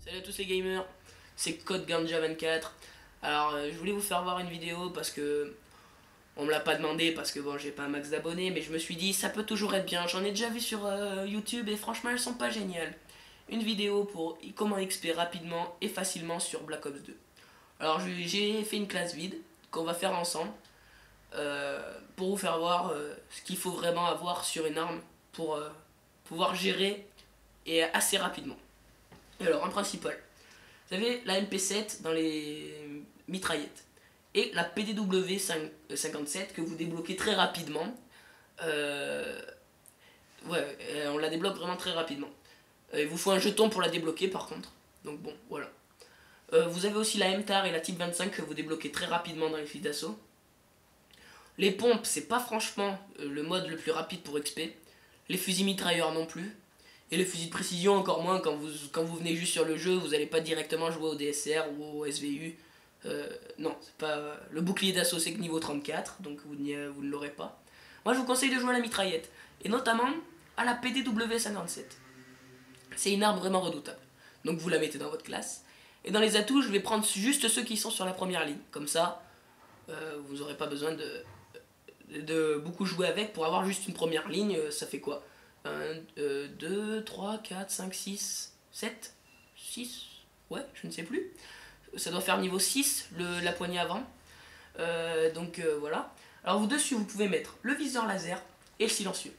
Salut à tous les gamers, c'est Code Ganja 24. Alors je voulais vous faire voir une vidéo parce que on me l'a pas demandé parce que bon j'ai pas un max d'abonnés, mais je me suis dit ça peut toujours être bien. J'en ai déjà vu sur YouTube et franchement elles sont pas géniales. Une vidéo pour comment XP rapidement et facilement sur Black Ops 2. Alors j'ai fait une classe vide qu'on va faire ensemble pour vous faire voir ce qu'il faut vraiment avoir sur une arme pour pouvoir gérer et assez rapidement. Et alors en principal, vous avez la MP7 dans les mitraillettes et la PDW 57 que vous débloquez très rapidement. On la débloque vraiment très rapidement. Il vous faut un jeton pour la débloquer par contre. Donc bon, voilà. Vous avez aussi la MTAR et la Type 25 que vous débloquez très rapidement dans les fusils d'assaut. Les pompes, c'est pas franchement le mode le plus rapide pour XP. Les fusils mitrailleurs non plus. Et les fusils de précision encore moins. Quand vous venez juste sur le jeu, vous n'allez pas directement jouer au DSR ou au SVU. Non, c'est pas. Le bouclier d'assaut c'est que niveau 34, donc vous ne l'aurez pas. Moi je vous conseille de jouer à la mitraillette. Et notamment à la PDW 57. C'est une arme vraiment redoutable. Donc vous la mettez dans votre classe. Et dans les atouts, je vais prendre juste ceux qui sont sur la première ligne. Comme ça, vous n'aurez pas besoin de beaucoup jouer avec pour avoir juste une première ligne. Ça fait quoi 1, 2, 3, 4, 5, 6, 7, 6, ouais, je ne sais plus. Ça doit faire niveau 6, la poignée avant. Voilà. Alors vous dessus, vous pouvez mettre le viseur laser et le silencieux.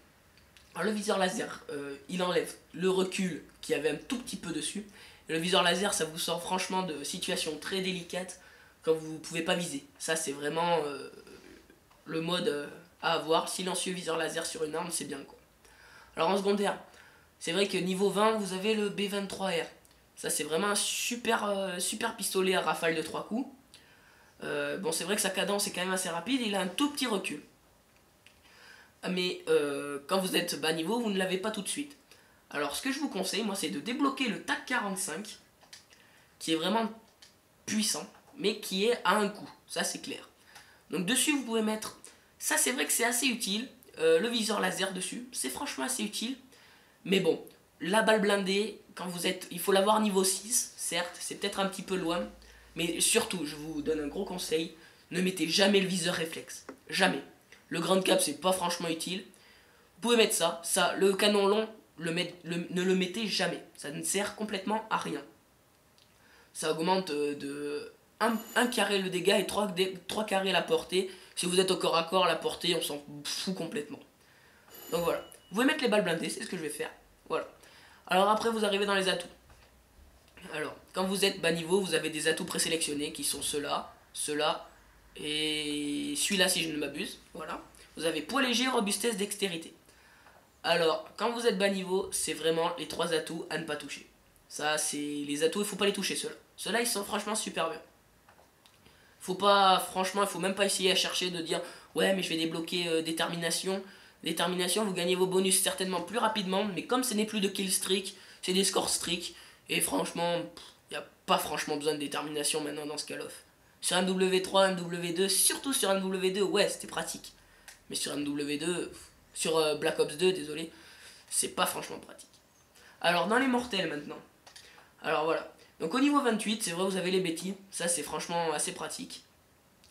Alors le viseur laser, il enlève le recul qui avait un tout petit peu dessus. Et le viseur laser, ça vous sort franchement de situations très délicates quand vous ne pouvez pas viser. Ça, c'est vraiment le mode à avoir. Silencieux, viseur laser sur une arme, c'est bien quoi. Alors en secondaire, c'est vrai que niveau 20, vous avez le B23R. Ça, c'est vraiment un super pistolet à rafale de 3 coups. Bon, c'est vrai que sa cadence est quand même assez rapide et il a un tout petit recul. Mais quand vous êtes bas niveau, vous ne l'avez pas tout de suite. Alors ce que je vous conseille, moi, c'est de débloquer le TAC 45, qui est vraiment puissant, mais qui est à un coup. Ça, c'est clair. Donc dessus, vous pouvez mettre... Ça, c'est vrai que c'est assez utile. Le viseur laser dessus, c'est franchement assez utile. Mais bon, la balle blindée, quand vous êtes... Il faut l'avoir niveau 6, certes, c'est peut-être un petit peu loin. Mais surtout, je vous donne un gros conseil, ne mettez jamais le viseur réflexe. Jamais. Le grand cap, c'est pas franchement utile. Vous pouvez mettre ça. Le canon long, ne le mettez jamais. Ça ne sert complètement à rien. Ça augmente de 1 carré le dégât et 3 carrés la portée. Si vous êtes au corps à corps, la portée, on s'en fout complètement. Donc voilà. Vous pouvez mettre les balles blindées, c'est ce que je vais faire. Voilà. Alors après, vous arrivez dans les atouts. Alors, quand vous êtes bas niveau, vous avez des atouts présélectionnés qui sont ceux-là, ceux-là et celui-là si je ne m'abuse. Voilà. Vous avez poids léger, robustesse, dextérité. Alors, quand vous êtes bas niveau, c'est vraiment les 3 atouts à ne pas toucher. Ça, c'est les atouts, il faut pas les toucher ceux-là. Ceux-là, ils sont franchement super bien. Franchement, il faut même pas essayer à chercher de dire ouais, mais je vais débloquer détermination. Détermination, vous gagnez vos bonus certainement plus rapidement, mais comme ce n'est plus de kill streak, c'est des scores streak. Et franchement, il n'y a pas franchement besoin de détermination maintenant dans ce Call of. Sur MW3, MW2, surtout sur MW2, ouais, c'était pratique. Mais sur MW2, sur Black Ops 2, désolé, c'est pas franchement pratique. Alors, dans les mortels maintenant. Alors voilà. Donc au niveau 28, c'est vrai, vous avez les bêtis. Ça, c'est franchement assez pratique.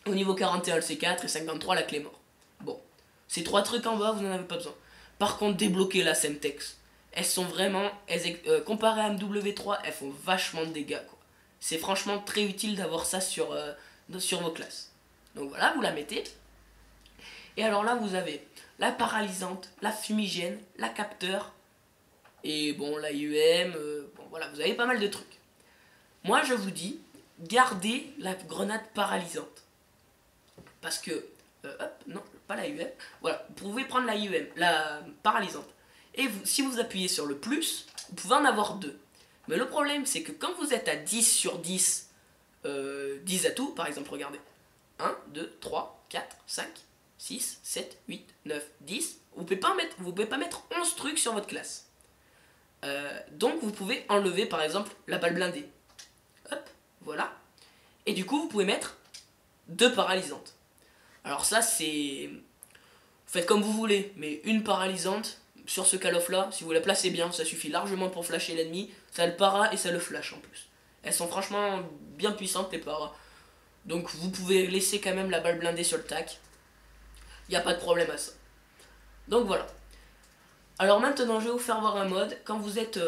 Au niveau 41, le C4 et 53, la clé mort. Bon. Ces 3 trucs en bas, vous n'en avez pas besoin. Par contre, débloquer la Semtex. Elles sont vraiment... comparées à MW3, elles font vachement de dégâts, quoi. C'est franchement très utile d'avoir ça sur vos classes. Donc voilà, vous la mettez. Et alors là, vous avez la paralysante, la fumigène, la capteur. Et bon, la IEM. Bon, voilà, vous avez pas mal de trucs. Moi, je vous dis, gardez la grenade paralysante. Parce que... hop, non, pas la IEM. Voilà, vous pouvez prendre la IEM, la paralysante. Et si vous appuyez sur le plus, vous pouvez en avoir 2. Mais le problème, c'est que quand vous êtes à 10 sur 10, 10 atouts, par exemple, regardez. 1, 2, 3, 4, 5, 6, 7, 8, 9, 10. Vous ne pouvez pas mettre 11 trucs sur votre classe. Donc vous pouvez enlever, par exemple, la balle blindée. Hop, voilà. Et du coup, vous pouvez mettre 2 paralysantes. Alors ça, c'est... Vous faites comme vous voulez, mais une paralysante... Sur ce Call of là, si vous la placez bien, ça suffit largement pour flasher l'ennemi. Ça le para et ça le flash en plus. Elles sont franchement bien puissantes les paras. Donc vous pouvez laisser quand même la balle blindée sur le tac. Il n'y a pas de problème à ça. Donc voilà. Alors maintenant je vais vous faire voir un mode. Quand vous êtes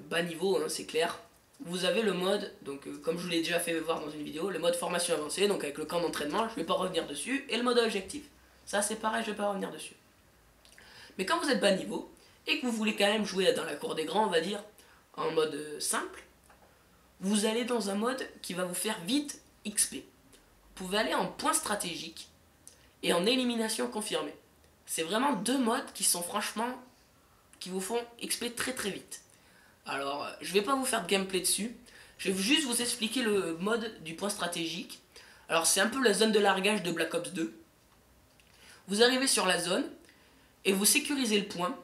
bas niveau, hein, c'est clair. Vous avez le mode, comme je vous l'ai déjà fait voir dans une vidéo, le mode formation avancée, donc avec le camp d'entraînement, je ne vais pas revenir dessus, et le mode objectif. Ça c'est pareil, je ne vais pas revenir dessus. Mais quand vous êtes bas niveau, et que vous voulez quand même jouer dans la cour des grands, on va dire, en mode simple, vous allez dans un mode qui va vous faire vite XP. Vous pouvez aller en points stratégiques et en élimination confirmée. C'est vraiment deux modes qui sont franchement, qui vous font XP très très vite. Alors, je vais pas vous faire de gameplay dessus, je vais juste vous expliquer le mode du point stratégique. Alors c'est un peu la zone de largage de Black Ops 2. Vous arrivez sur la zone et vous sécurisez le point,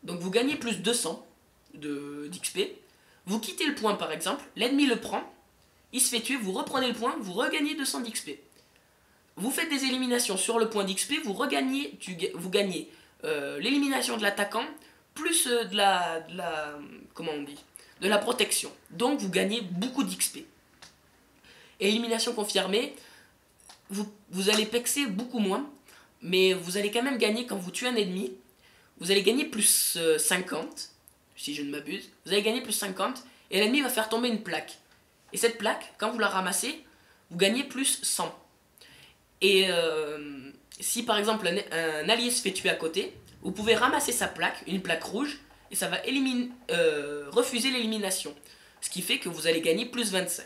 donc vous gagnez plus 200 d'XP. Vous quittez le point par exemple, l'ennemi le prend, il se fait tuer, vous reprenez le point, vous regagnez 200 d'XP. Vous faites des éliminations sur le point d'XP, vous gagnez l'élimination de l'attaquant, plus comment on dit, de la protection. Donc vous gagnez beaucoup d'XP. Élimination confirmée, vous allez pexer beaucoup moins, mais vous allez quand même gagner quand vous tuez un ennemi. Vous allez gagner plus 50, si je ne m'abuse. Vous allez gagner plus 50, et l'ennemi va faire tomber une plaque. Et cette plaque, quand vous la ramassez, vous gagnez plus 100. Et si par exemple un allié se fait tuer à côté, vous pouvez ramasser sa plaque, une plaque rouge, et ça va refuser l'élimination. Ce qui fait que vous allez gagner plus 25.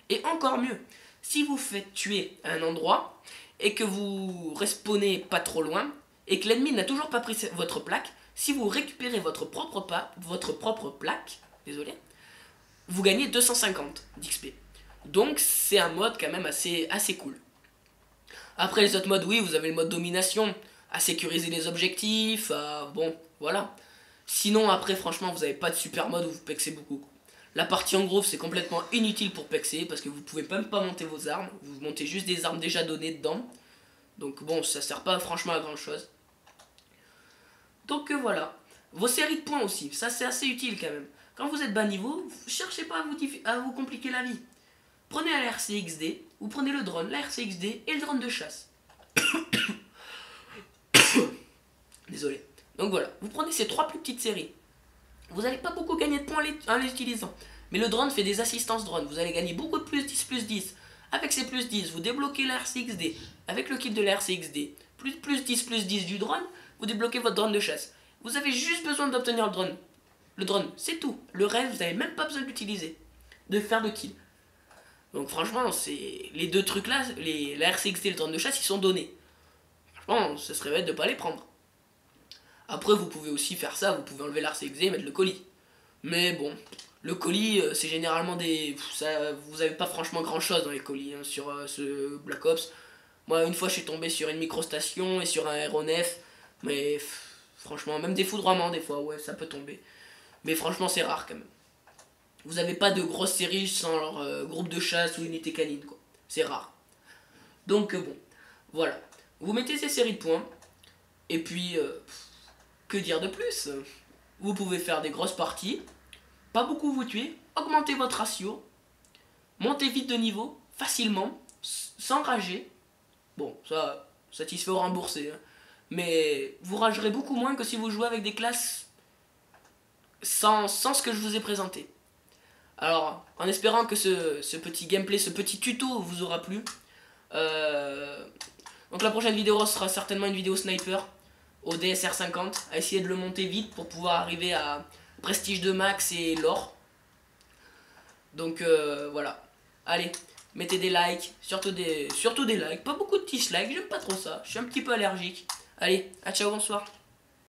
Et encore mieux, si vous faites tuer à un endroit, et que vous respawnez pas trop loin, et que l'ennemi n'a toujours pas pris votre plaque, si vous récupérez votre propre plaque, désolé, vous gagnez 250 d'XP. Donc c'est un mode quand même assez cool. Après les autres modes, oui, vous avez le mode domination, à sécuriser les objectifs, bon, voilà. Sinon, après, franchement, vous n'avez pas de super mode où vous pexez beaucoup. La partie en groupe, c'est complètement inutile pour pexer, parce que vous pouvez même pas monter vos armes, vous montez juste des armes déjà données dedans. Donc bon, ça sert pas franchement à grand chose. Donc voilà. Vos séries de points aussi, ça c'est assez utile quand même. Quand vous êtes bas niveau, cherchez pas à vous compliquer la vie. Prenez la RCXD, ou prenez le drone, la RCXD et le drone de chasse. Désolé. Donc voilà, vous prenez ces trois plus petites séries. Vous n'allez pas beaucoup gagner de points en les utilisant. Mais le drone fait des assistances drone. Vous allez gagner beaucoup de plus 10. Avec ces plus 10, vous débloquez la RCXD. Avec le kit de la RCXD, plus 10 du drone, vous débloquez votre drone de chasse. Vous avez juste besoin d'obtenir le drone. Le drone, c'est tout. Le reste, vous n'avez même pas besoin d'utiliser. De faire de kill. Donc franchement, c'est les deux trucs là, la RCXD et le drone de chasse, ils sont donnés. Franchement, ce serait bête de ne pas les prendre. Après, vous pouvez aussi faire ça, vous pouvez enlever la RCXD et mettre le colis. Mais bon, le colis, c'est généralement des... vous avez pas franchement grand chose dans les colis, hein, sur ce Black Ops. Moi, une fois, je suis tombé sur une microstation et sur un aéronef. Mais franchement, même des foudroiements, des fois, ouais, ça peut tomber. Mais franchement, c'est rare quand même. Vous n'avez pas de grosses séries sans leur groupe de chasse ou unité canine, quoi. C'est rare. Donc bon, voilà. Vous mettez ces séries de points. Et puis, que dire de plus? Vous pouvez faire des grosses parties. Pas beaucoup vous tuer. Augmentez votre ratio. Montez vite de niveau. Facilement. Sans rager. Bon, ça, satisfait ou remboursé. Hein. Mais vous ragerez beaucoup moins que si vous jouez avec des classes sans ce que je vous ai présenté. Alors, en espérant que ce petit gameplay, ce petit tuto vous aura plu. Donc la prochaine vidéo sera certainement une vidéo sniper au DSR 50. À essayer de le monter vite pour pouvoir arriver à prestige de max et l'or. Donc voilà. Allez, mettez des likes, surtout des likes. Pas beaucoup de dislikes, j'aime pas trop ça. Je suis un petit peu allergique. Allez, à ciao, bonsoir.